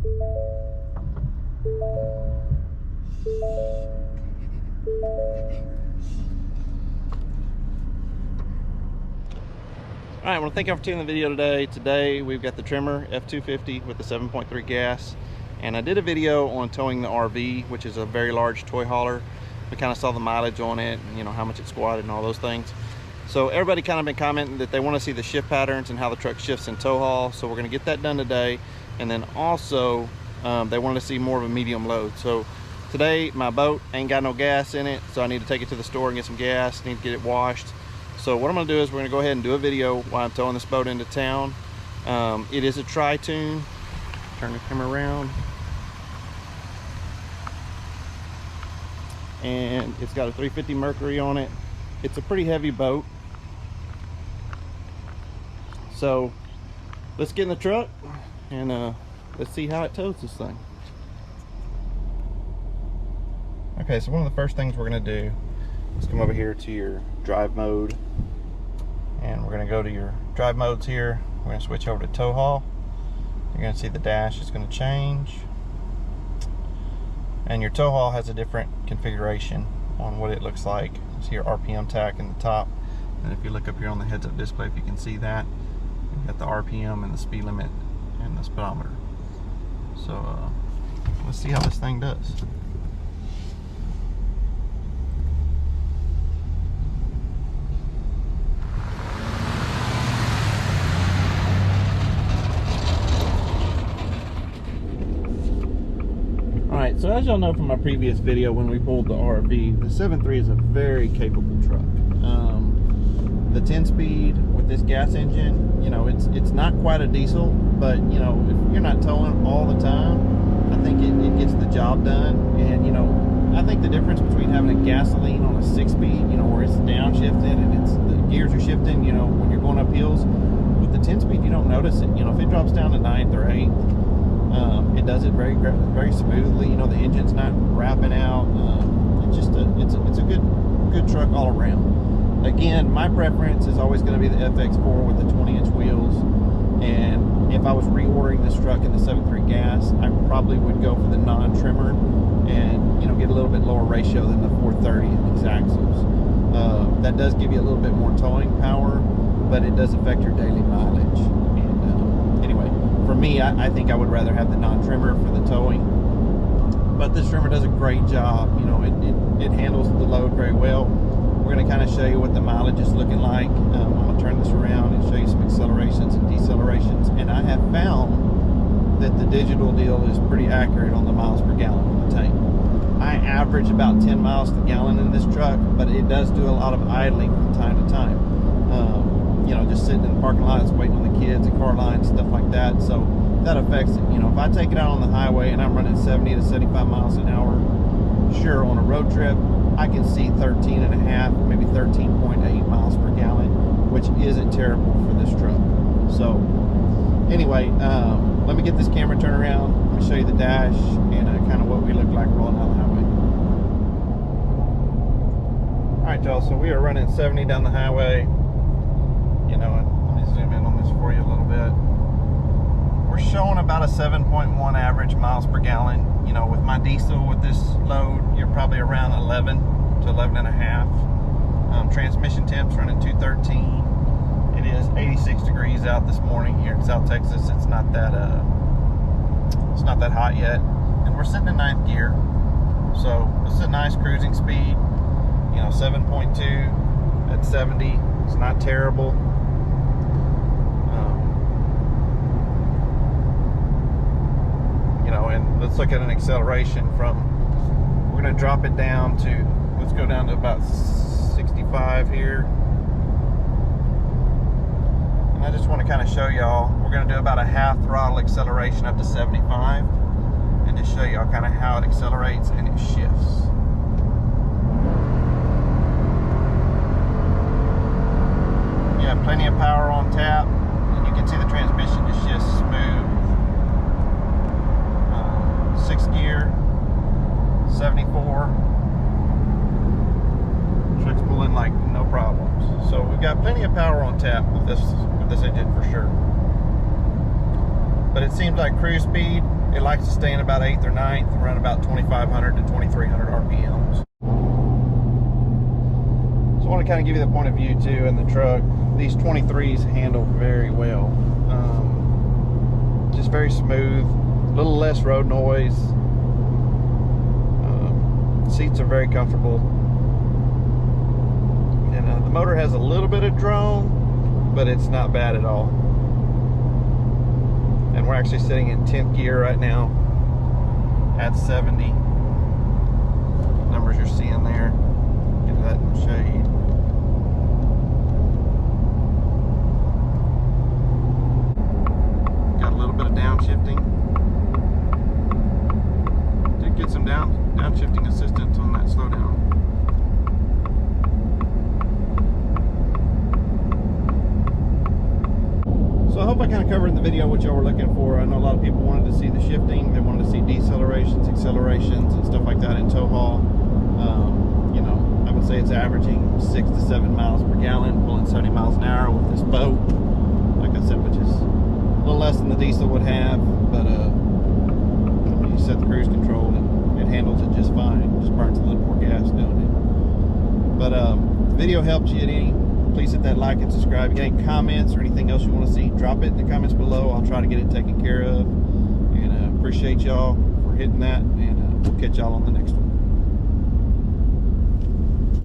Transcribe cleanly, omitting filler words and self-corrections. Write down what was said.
All right, I want to thank you for tuning in the video today. Today we've got the Tremor F250 with the 7.3 gas, and I did a video on towing the RV, which is a very large toy hauler. We kind of saw the mileage on it, and, you know, how much it squatted and all those things. So everybody kind of been commenting that they want to see the shift patterns and how the truck shifts in tow haul. So we're going to get that done today, and then also they wanted to see more of a medium load. So today my boat ain't got no gas in it, so I need to take it to the store and get some gas. Need to get it washed. So what I'm going to do is we're going to go ahead and do a video while I'm towing this boat into town. It is a tri-tune. Turn the camera around. And it's got a 350 Mercury on it. It's a pretty heavy boat. So let's get in the truck and let's see how it tows this thing. Okay, so one of the first things we're going to do is come over here to your drive mode, and we're going to go to your drive modes here. We're going to switch over to tow haul. You're going to see the dash is going to change, and your tow haul has a different configuration on what it looks like. You see your RPM tach in the top, and if you look up here on the heads-up display, if you can see that, you've got the RPM and the speed limit and the speedometer. So let's see how this thing does. Alright, so as y'all know from my previous video when we pulled the RV, the 7.3 is a very capable truck. The 10-speed with this gas engine, you know, it's not quite a diesel, but, you know, if you're not towing all the time, I think it gets the job done. And, you know, I think the difference between having a gasoline on a 6-speed, you know, where it's downshifting and the gears are shifting, you know, when you're going up hills, with the 10-speed, you don't notice it. You know, if it drops down to 9th or 8th, it does it very smoothly. You know, the engine's not wrapping out. It's just it's a good truck all around. Again, my preference is always going to be the FX4 with the 20-inch wheels. And if I was reordering this truck in the 7.3 gas, I probably would go for the non-Tremor and, you know, get a little bit lower ratio than the 430 in these axles. That does give you a little bit more towing power, but it does affect your daily mileage. And anyway, for me, I think I would rather have the non-Tremor for the towing, but this Tremor does a great job. You know, it handles the load very well. We're going to kind of show you what the mileage is looking like. I'm going to turn this around and show you some accelerations and decelerations, and I have found that the digital deal is pretty accurate on the miles per gallon on the tank. I average about 10 miles per gallon in this truck, but it does do a lot of idling from time to time. You know, just sitting in the parking lots waiting on the kids and car lines, stuff like that. So that affects it. You know, if I take it out on the highway and I'm running 70 to 75 miles an hour, sure, on a road trip, I can see 13.5, maybe 13.8 miles per gallon, which isn't terrible for this truck. So anyway, let me get this camera turned around. Let me show you the dash and kind of what we look like rolling down the highway. All right, y'all, so we are running 70 down the highway. You know, let me zoom in on this for you a little bit. We're showing about a 7.1 average miles per gallon. You know, with my diesel with this load, you're probably around 11 to 11.5. Transmission temps running 213. It is 86 degrees out this morning here in South Texas. It's not that hot yet, and we're sitting in 9th gear. So this is a nice cruising speed. You know, 7.2 at 70. It's not terrible. You know, and let's look at an acceleration from, we're going to drop it down to, let's go down to about 65 here. And I just want to kind of show y'all, we're going to do about a half throttle acceleration up to 75 and just show y'all kind of how it accelerates and it shifts. You have plenty of power on tap, and you can see the transmission just shifts smooth. 6th gear, 74. Truck's pulling like no problems. So we've got plenty of power on tap with this engine for sure. But it seems like cruise speed, It likes to stay in about 8th or 9th, around about 2,500 to 2,300 RPMs. So I want to kind of give you the point of view too in the truck. These 23s handle very well. Just very smooth, a little less road noise. Seats are very comfortable. And the motor has a little bit of drone, but it's not bad at all. And we're actually sitting in 10th gear right now at 70. Numbers you're seeing there. Get that in the shade. Got a little bit of downshifting. Did get some downshifting assistance on that slowdown. So I hope I kind of covered in the video what y'all were looking for. I know a lot of people wanted to see the shifting. They wanted to see decelerations, accelerations, and stuff like that in tow haul. You know, I would say it's averaging 6 to 7 miles per gallon, pulling 70 miles an hour with this boat. Like I said, which is a little less than the diesel would have, but you set the cruise control and it handles it just fine. It just burns a little more gas doing it. But if the video helped you at any, please hit that like and subscribe. If you got any comments or anything else you want to see, drop it in the comments below. I'll try to get it taken care of. And appreciate y'all for hitting that, and we'll catch y'all on the next one.